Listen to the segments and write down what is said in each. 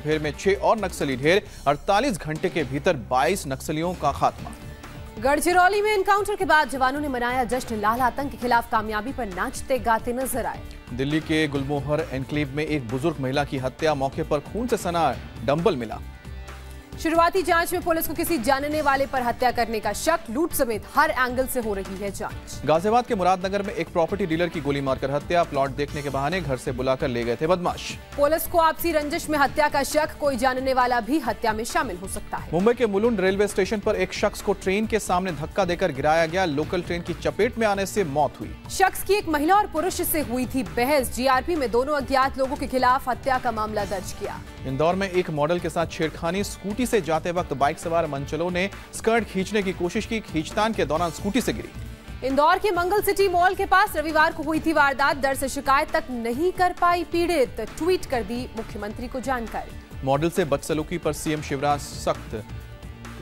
मुठभेड़ में 6 और नक्सली ढेर। 48 घंटे के भीतर 22 नक्सलियों का खात्मा। गढ़चिरौली में एनकाउंटर के बाद जवानों ने मनाया जश्न। लाल आतंक के खिलाफ कामयाबी पर नाचते गाते नजर आए। दिल्ली के गुलमोहर एनक्लेव में एक बुजुर्ग महिला की हत्या, मौके पर खून से सना डंबल मिला। शुरुआती जांच में पुलिस को किसी जानने वाले पर हत्या करने का शक, लूट समेत हर एंगल से हो रही है जांच। गाजियाबाद के मुरादनगर में एक प्रॉपर्टी डीलर की गोली मारकर हत्या, प्लॉट देखने के बहाने घर से बुलाकर ले गए थे बदमाश। पुलिस को आपसी रंजिश में हत्या का शक, कोई जानने वाला भी हत्या में शामिल हो सकता है। मुंबई के मुलुंड रेलवे स्टेशन पर एक शख्स को ट्रेन के सामने धक्का देकर गिराया गया, लोकल ट्रेन की चपेट में आने से मौत हुई। शख्स की एक महिला और पुरुष से हुई थी बहस, जीआरपी में दोनों अज्ञात लोगों के खिलाफ हत्या का मामला दर्ज किया। इंदौर में एक मॉडल के साथ छेड़खानी, स्कूटी से जाते वक्त बाइक सवार मनचलों ने स्कर्ट खींचने की कोशिश की, खींचतान के दौरान स्कूटी से गिरी। इंदौर के मंगल सिटी मॉल के पास रविवार को हुई थी वारदात, दर्द से शिकायत तक नहीं कर पाई पीड़ित, ट्वीट कर दी मुख्यमंत्री को जानकारी। मॉडल से बदसलूकी पर सीएम शिवराज सख्त,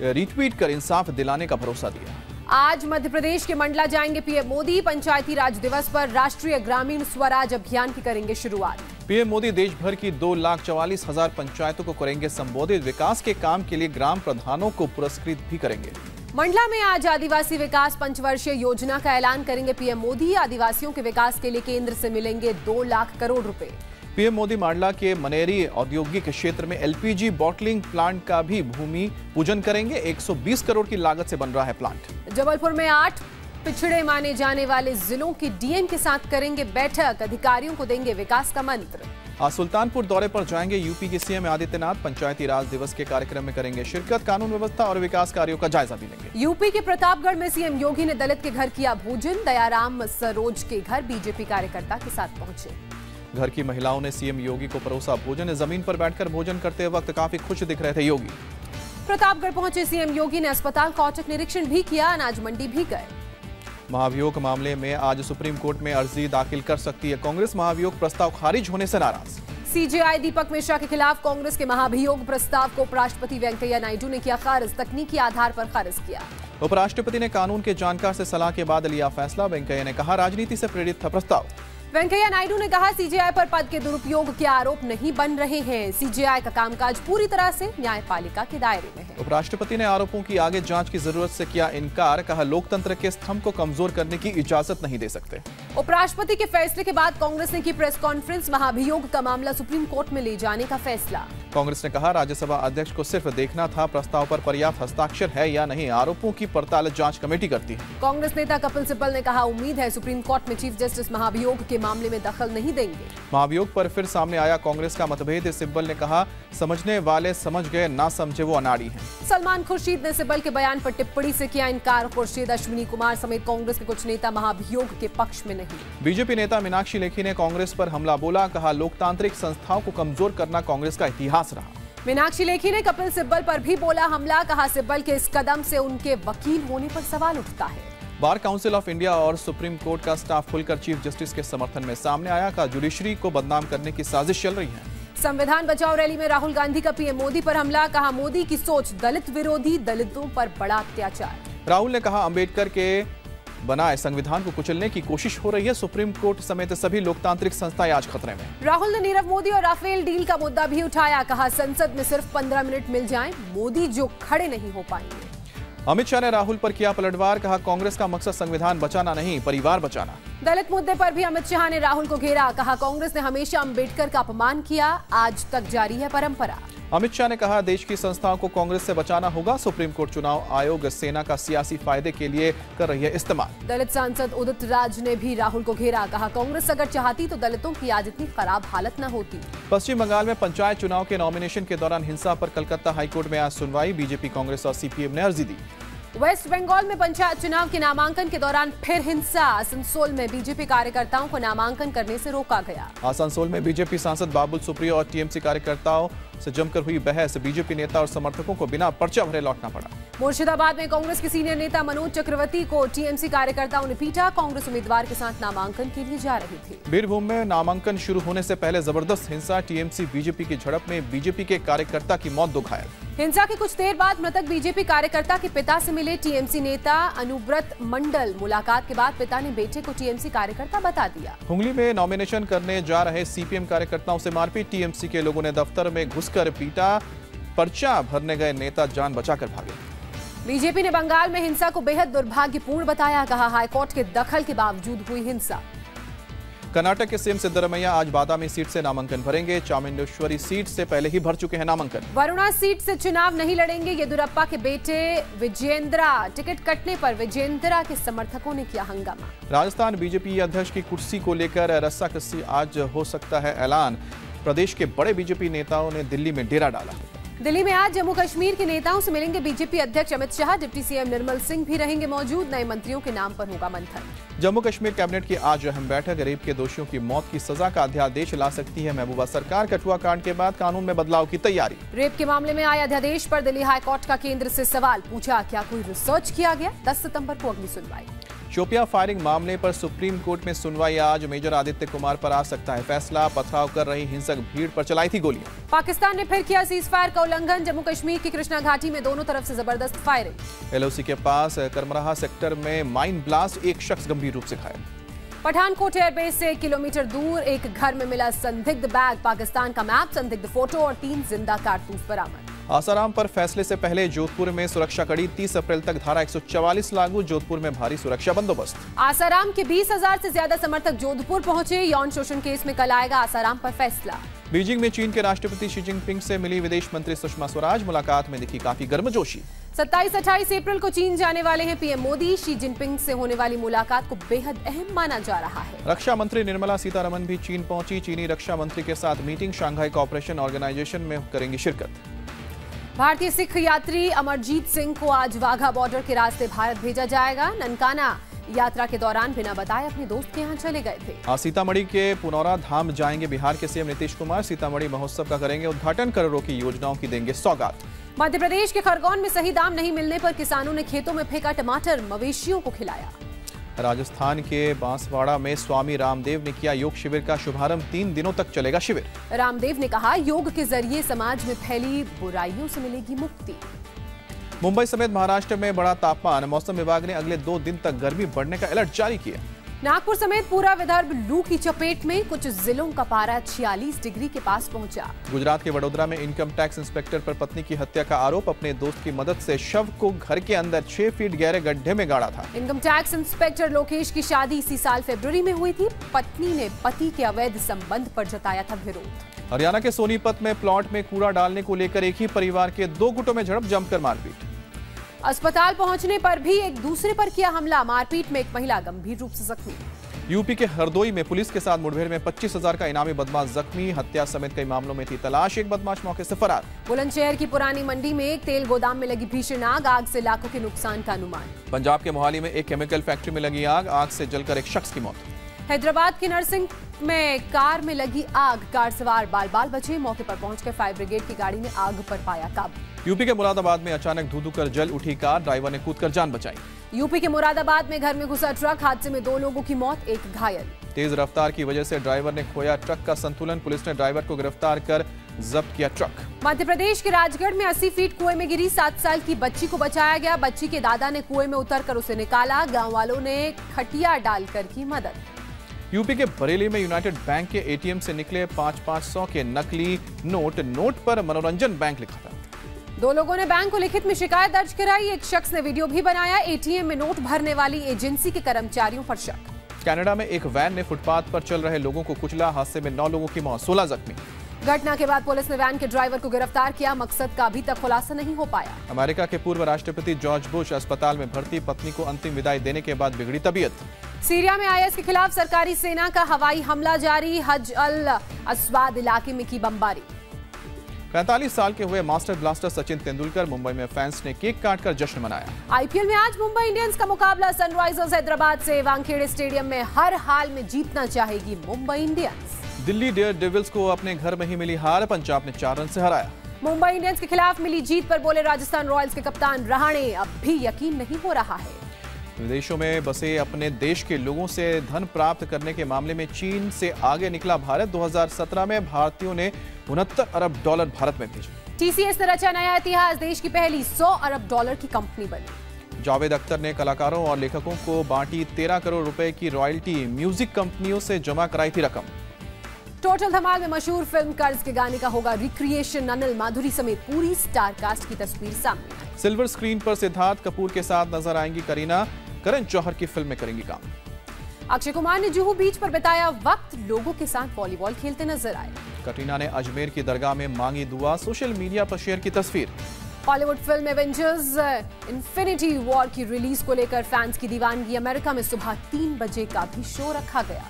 रीट्वीट कर इंसाफ दिलाने का भरोसा दिया। आज मध्य प्रदेश के मंडला जाएंगे पीएम मोदी, पंचायती राज दिवस पर राष्ट्रीय ग्रामीण स्वराज अभियान की करेंगे शुरुआत। पीएम मोदी देश भर की 2,44,000 पंचायतों को करेंगे संबोधित, विकास के काम के लिए ग्राम प्रधानों को पुरस्कृत भी करेंगे। मंडला में आज आदिवासी विकास पंचवर्षीय योजना का ऐलान करेंगे पीएम मोदी, आदिवासियों के विकास के लिए केंद्र से मिलेंगे 2 लाख करोड़ रुपए। पीएम मोदी मांडला के मनेरी औद्योगिक क्षेत्र में एलपीजी बॉटलिंग प्लांट का भी भूमि पूजन करेंगे, 120 करोड़ की लागत से बन रहा है प्लांट। जबलपुर में 8 पिछड़े माने जाने वाले जिलों की डीएम के साथ करेंगे बैठक, अधिकारियों को देंगे विकास का मंत्र। आज सुल्तानपुर दौरे पर जाएंगे यूपी के सीएम आदित्यनाथ, पंचायती राज दिवस के कार्यक्रम में करेंगे शिरकत, कानून व्यवस्था और विकास कार्यों का जायजा भी लेंगे। यूपी के प्रतापगढ़ में सीएम योगी ने दलित के घर किया भोजन, दयाराम सरोज के घर बीजेपी कार्यकर्ता के साथ पहुंचे। घर की महिलाओं ने सीएम योगी को परोसा भोजन, जमीन पर बैठकर भोजन करते वक्त काफी खुश दिख रहे थे योगी। प्रतापगढ़ पहुंचे सीएम योगी ने अस्पताल का औचक निरीक्षण भी किया, अनाज मंडी भी गए। महाभियोग मामले में आज सुप्रीम कोर्ट में अर्जी दाखिल कर सकती है कांग्रेस, महाभियोग प्रस्ताव खारिज होने से नाराज। सीजेआई दीपक मिश्रा के खिलाफ कांग्रेस के महाभियोग प्रस्ताव को उपराष्ट्रपति वेंकैया नायडू ने किया खारिज, तकनीकी आधार पर खारिज किया। उपराष्ट्रपति ने कानून के जानकार से सलाह के बाद लिया फैसला, वेंकैया ने कहा राजनीति से प्रेरित था प्रस्ताव। वेंकैया नायडू ने कहा सीजेआई पर पद के दुरुपयोग के आरोप नहीं बन रहे हैं, सीजेआई का कामकाज पूरी तरह से न्यायपालिका के दायरे में है। उपराष्ट्रपति ने आरोपों की आगे जांच की जरूरत से किया इनकार, कहा लोकतंत्र के स्तंभ को कमजोर करने की इजाजत नहीं दे सकते। उपराष्ट्रपति के फैसले के बाद कांग्रेस ने की प्रेस कॉन्फ्रेंस, महाभियोग का मामला सुप्रीम कोर्ट में ले जाने का फैसला। कांग्रेस ने कहा राज्यसभा अध्यक्ष को सिर्फ देखना था प्रस्ताव पर पर्याप्त हस्ताक्षर है या नहीं, आरोपों की पड़ताल जांच कमेटी करती है। कांग्रेस नेता कपिल सिब्बल ने कहा उम्मीद है सुप्रीम कोर्ट में चीफ जस्टिस महाभियोग के मामले में दखल नहीं देंगे। महाभियोग पर फिर सामने आया कांग्रेस का मतभेद, सिब्बल ने कहा समझने वाले समझ गए, ना समझे वो अनाड़ी हैं। सलमान खुर्शीद ने सिब्बल के बयान पर टिप्पणी से किया इनकार, खुर्शीद, अश्विनी कुमार समेत कांग्रेस के कुछ नेता महाभियोग के पक्ष में नहीं। बीजेपी नेता मीनाक्षी लेखी ने कांग्रेस पर हमला बोला, कहा लोकतांत्रिक संस्थाओं को कमजोर करना कांग्रेस का इतिहास रहा। मीनाक्षी लेखी ने कपिल सिब्बल पर भी बोला हमला, कहा सिब्बल के इस कदम से उनके वकील होने पर सवाल उठता है। बार काउंसिल ऑफ इंडिया और सुप्रीम कोर्ट का स्टाफ खुलकर चीफ जस्टिस के समर्थन में सामने आया, कहा जुडिशरी को बदनाम करने की साजिश चल रही है। संविधान बचाओ रैली में राहुल गांधी का पीएम मोदी पर हमला, कहा मोदी की सोच दलित विरोधी, दलितों पर बड़ा अत्याचार। राहुल ने कहा अंबेडकर के बनाए संविधान को कुचलने की कोशिश हो रही है, सुप्रीम कोर्ट समेत सभी लोकतांत्रिक संस्थाएं आज खतरे में। राहुल ने नीरव मोदी और राफेल डील का मुद्दा भी उठाया, कहा संसद में सिर्फ 15 मिनट मिल जाएं, मोदी जो खड़े नहीं हो पाएंगे। अमित शाह ने राहुल पर किया पलटवार, कहा कांग्रेस का मकसद संविधान बचाना नहीं, परिवार बचाना। दलित मुद्दे पर भी अमित शाह ने राहुल को घेरा, कहा कांग्रेस ने हमेशा अंबेडकर का अपमान किया, आज तक जारी है परंपरा। अमित शाह ने कहा देश की संस्थाओं को कांग्रेस से बचाना होगा, सुप्रीम कोर्ट चुनाव आयोग सेना का सियासी फायदे के लिए कर रही है इस्तेमाल। दलित सांसद उदित राज ने भी राहुल को घेरा, कहा कांग्रेस अगर चाहती तो दलितों की आज इतनी खराब हालत न होती। पश्चिम बंगाल में पंचायत चुनाव के नॉमिनेशन के दौरान हिंसा पर कलकत्ता हाईकोर्ट में आज सुनवाई, बीजेपी, कांग्रेस और सीपीएम ने अर्जी दी। वेस्ट बंगाल में पंचायत चुनाव के नामांकन के दौरान फिर हिंसा, आसनसोल में बीजेपी कार्यकर्ताओं को नामांकन करने से रोका गया। आसनसोल में बीजेपी सांसद बाबुल सुप्रियो और टीएमसी कार्यकर्ताओं से जमकर हुई बहस, बीजेपी नेता और समर्थकों को बिना पर्चा भरे लौटना पड़ा। मुर्शिदाबाद में कांग्रेस के सीनियर नेता मनोज चक्रवर्ती को टीएमसी कार्यकर्ताओं ने पीटा, कांग्रेस उम्मीदवार के साथ नामांकन के लिए जा रही थी। बीरभूम में नामांकन शुरू होने से पहले जबरदस्त हिंसा, टीएमसी बीजेपी की झड़प में बीजेपी के कार्यकर्ता की मौत, 2 घायल। हिंसा के कुछ देर बाद मृतक बीजेपी कार्यकर्ता के पिता से मिले टीएमसी नेता अनुव्रत मंडल, मुलाकात के बाद पिता ने बेटे को टीएमसी कार्यकर्ता बता दिया। हुंगली में नॉमिनेशन करने जा रहे सीपीएम कार्यकर्ताओं से मारपीट, टीएमसी के लोगों ने दफ्तर में घुस कर पीटा, पर्चा भरने गए नेता जान बचाकर भागे। बीजेपी ने बंगाल में हिंसा को बेहद दुर्भाग्यपूर्ण बताया, कहा हाईकोर्ट के दखल के बावजूद हुई हिंसा। कर्नाटक के सीएम सिद्धरमैया आज बादामी सीट से नामांकन भरेंगे। चामुंडेश्वरी सीट से पहले ही भर चुके हैं नामांकन। वरुणा सीट से चुनाव नहीं लड़ेंगे येदियुरप्पा के बेटे विजेंद्रा। टिकट कटने पर विजेंद्रा के समर्थकों ने किया हंगामा। राजस्थान बीजेपी अध्यक्ष की कुर्सी को लेकर रस्साकसी, आज हो सकता है ऐलान। प्रदेश के बड़े बीजेपी नेताओं ने दिल्ली में डेरा डाला। दिल्ली में आज जम्मू कश्मीर के नेताओं से मिलेंगे बीजेपी अध्यक्ष अमित शाह। डिप्टी सीएम निर्मल सिंह भी रहेंगे मौजूद। नए मंत्रियों के नाम पर होगा मंथन। जम्मू कश्मीर कैबिनेट की आज अहम बैठक। रेप के दोषियों की मौत की सजा का अध्यादेश ला सकती है महबूबा सरकार। कठुआ कांड के बाद कानून में बदलाव की तैयारी। रेप के मामले में आए अध्यादेश पर दिल्ली हाईकोर्ट का केंद्र से सवाल पूछा, क्या कोई रिसर्च किया गया? 10 सितंबर को अगली सुनवाई। शोपियां फायरिंग मामले पर सुप्रीम कोर्ट में सुनवाई आज। मेजर आदित्य कुमार पर आ सकता है फैसला। पथराव कर रही हिंसक भीड़ पर चलाई थी गोलियां। पाकिस्तान ने फिर किया सीज फायर का उल्लंघन। जम्मू कश्मीर की कृष्णा घाटी में दोनों तरफ से जबरदस्त फायरिंग। एलओसी के पास करमराहा सेक्टर में माइन ब्लास्ट, एक शख्स गंभीर रूप से घायल। पठानकोट एयरबेस से 1 किलोमीटर दूर एक घर में मिला संदिग्ध बैग, पाकिस्तान का मैप, संदिग्ध फोटो और 3 जिंदा कारतूस बरामद। आसाराम पर फैसले से पहले जोधपुर में सुरक्षा कड़ी। 30 अप्रैल तक धारा 144 लागू। जोधपुर में भारी सुरक्षा बंदोबस्त। आसाराम के 20,000 से ज्यादा समर्थक जोधपुर पहुंचे। यौन शोषण केस में कल आएगा आसाराम पर फैसला। बीजिंग में चीन के राष्ट्रपति शी जिनपिंग से मिली विदेश मंत्री सुषमा स्वराज। मुलाकात में दिखी काफी गर्मजोशी। 27-28 अप्रैल को चीन जाने वाले हैं पीएम मोदी। शी जिनपिंग से होने वाली मुलाकात को बेहद अहम माना जा रहा है। रक्षा मंत्री निर्मला सीतारमण भी चीन पहुंची। चीनी रक्षा मंत्री के साथ मीटिंग। शंघाई कोऑपरेशन ऑर्गेनाइजेशन में करेंगी शिरकत। भारतीय सिख यात्री अमरजीत सिंह को आज वाघा बॉर्डर के रास्ते भारत भेजा जाएगा। ननकाना यात्रा के दौरान बिना बताए अपने दोस्त के यहाँ चले गए थे। आज सीतामढ़ी के पुनौरा धाम जाएंगे बिहार के सीएम नीतीश कुमार। सीतामढ़ी महोत्सव का करेंगे उद्घाटन। करोड़ों की योजनाओं की देंगे सौगात। मध्य प्रदेश के खरगोन में सही दाम नहीं मिलने पर किसानों ने खेतों में फेंका टमाटर, मवेशियों को खिलाया। राजस्थान के बांसवाड़ा में स्वामी रामदेव ने किया योग शिविर का शुभारंभ। 3 दिनों तक चलेगा शिविर। रामदेव ने कहा, योग के जरिए समाज में फैली बुराइयों से मिलेगी मुक्ति। मुंबई समेत महाराष्ट्र में बढ़ा तापमान। मौसम विभाग ने अगले 2 दिन तक गर्मी बढ़ने का अलर्ट जारी किया। नागपुर समेत पूरा विदर्भ लू की चपेट में। कुछ जिलों का पारा 46 डिग्री के पास पहुंचा। गुजरात के वडोदरा में इनकम टैक्स इंस्पेक्टर पर पत्नी की हत्या का आरोप। अपने दोस्त की मदद से शव को घर के अंदर 6 फीट गहरे गड्ढे में गाड़ा था। इनकम टैक्स इंस्पेक्टर लोकेश की शादी इसी साल फरवरी में हुई थी। पत्नी ने पति के अवैध संबंध पर जताया था विरोध। हरियाणा के सोनीपत में प्लॉट में कूड़ा डालने को लेकर एक ही परिवार के 2 गुटों में झड़प, जमकर मारपीट। अस्पताल पहुंचने पर भी एक दूसरे पर किया हमला। मारपीट में एक महिला गंभीर रूप से जख्मी। यूपी के हरदोई में पुलिस के साथ मुठभेड़ में 25,000 का इनामी बदमाश जख्मी। हत्या समेत कई मामलों में थी तलाश। एक बदमाश मौके से फरार। बुलंदशहर की पुरानी मंडी में एक तेल गोदाम में लगी भीषण आग। आग से लाखों के नुकसान का अनुमान। पंजाब के मोहाली में एक केमिकल फैक्ट्री में लगी आग। आग से जलकर एक शख्स की मौत। हैदराबाद की नरसिंह में कार में लगी आग। कार सवार बाल बचे। मौके पर पहुंचकर फायर ब्रिगेड की गाड़ी ने आग पर पाया काबू। यूपी के मुरादाबाद में अचानक धू कर जल उठी कार। ड्राइवर ने कूदकर जान बचाई। यूपी के मुरादाबाद में घर में घुसा ट्रक। हादसे में 2 लोगों की मौत, एक घायल। तेज रफ्तार की वजह से ड्राइवर ने खोया ट्रक का संतुलन। पुलिस ने ड्राइवर को गिरफ्तार कर जब्त किया ट्रक। मध्य प्रदेश के राजगढ़ में 80 फीट कुएं में गिरी 7 साल की बच्ची को बचाया गया। बच्ची के दादा ने कुएं में उतरकर उसे निकाला। गांव वालों ने खटिया डालकर की मदद। यूपी के बरेली में यूनाइटेड बैंक के एटीएम से निकले 500-500 के नकली नोट पर मनोरंजन बैंक लिखा था। 2 लोगों ने बैंक को लिखित में शिकायत दर्ज कराई। एक शख्स ने वीडियो भी बनाया। एटीएम में नोट भरने वाली एजेंसी के कर्मचारियों पर शक। कनाडा में एक वैन ने फुटपाथ पर चल रहे लोगों को कुचला। हादसे में 9 लोगों की मौत, 16 जख्मी। घटना के बाद पुलिस ने वैन के ड्राइवर को गिरफ्तार किया। मकसद का अभी तक खुलासा नहीं हो पाया। अमेरिका के पूर्व राष्ट्रपति जॉर्ज बुश अस्पताल में भर्ती। पत्नी को अंतिम विदाई देने के बाद बिगड़ी तबीयत। सीरिया में आईएस के खिलाफ सरकारी सेना का हवाई हमला जारी। हज अल अस्वाद इलाके में की बमबारी। 45 साल के हुए मास्टर ब्लास्टर सचिन तेंदुलकर। मुंबई में फैंस ने केक काटकर जश्न मनाया। आईपीएल में आज मुंबई इंडियंस का मुकाबला सनराइजर्स हैदराबाद से। वानखेड़े स्टेडियम में हर हाल में जीतना चाहेगी Mumbai Indians. Delhi Daredevils को अपने घर में ही मिली हार। पंजाब ने 4 रन से हराया। मुंबई इंडियंस के खिलाफ मिली जीत पर बोले राजस्थान रॉयल्स के कप्तान रहाणे, अब भी यकीन नहीं हो रहा है। विदेशों में बसे अपने देश के लोगों से धन प्राप्त करने के मामले में चीन से आगे निकला भारत। 2017 में भारतीयों ने $69 अरब भारत में भेजे। टीसीएस ने रचा नया इतिहास। देश की पहली $100 अरब की कंपनी बनी। जावेद अख्तर ने कलाकारों और लेखकों को बांटी 13 करोड़ रुपए की रॉयल्टी। म्यूजिक कंपनियों से जमा कराई थी रकम। टोटल धमाल में मशहूर फिल्म कर्ज के गाने का होगा रिक्रिएशन। अनिल, माधुरी समेत पूरी स्टार कास्ट की तस्वीर सामने आई। सिल्वर स्क्रीन पर सिद्धार्थ कपूर के साथ नजर आएंगी करीना। करण जौहर की फिल्म में करेंगी काम। अक्षय कुमार ने जुहू बीच पर बिताया वक्त, लोगों के साथ वॉलीबॉल खेलते नजर आए। कटरीना ने अजमेर की दरगाह में मांगी दुआ, सोशल मीडिया पर शेयर की तस्वीर। Hollywood film Avengers infinity war की रिलीज को लेकर फैंस की दीवानगी। अमेरिका में सुबह 3 बजे का भी शो रखा गया।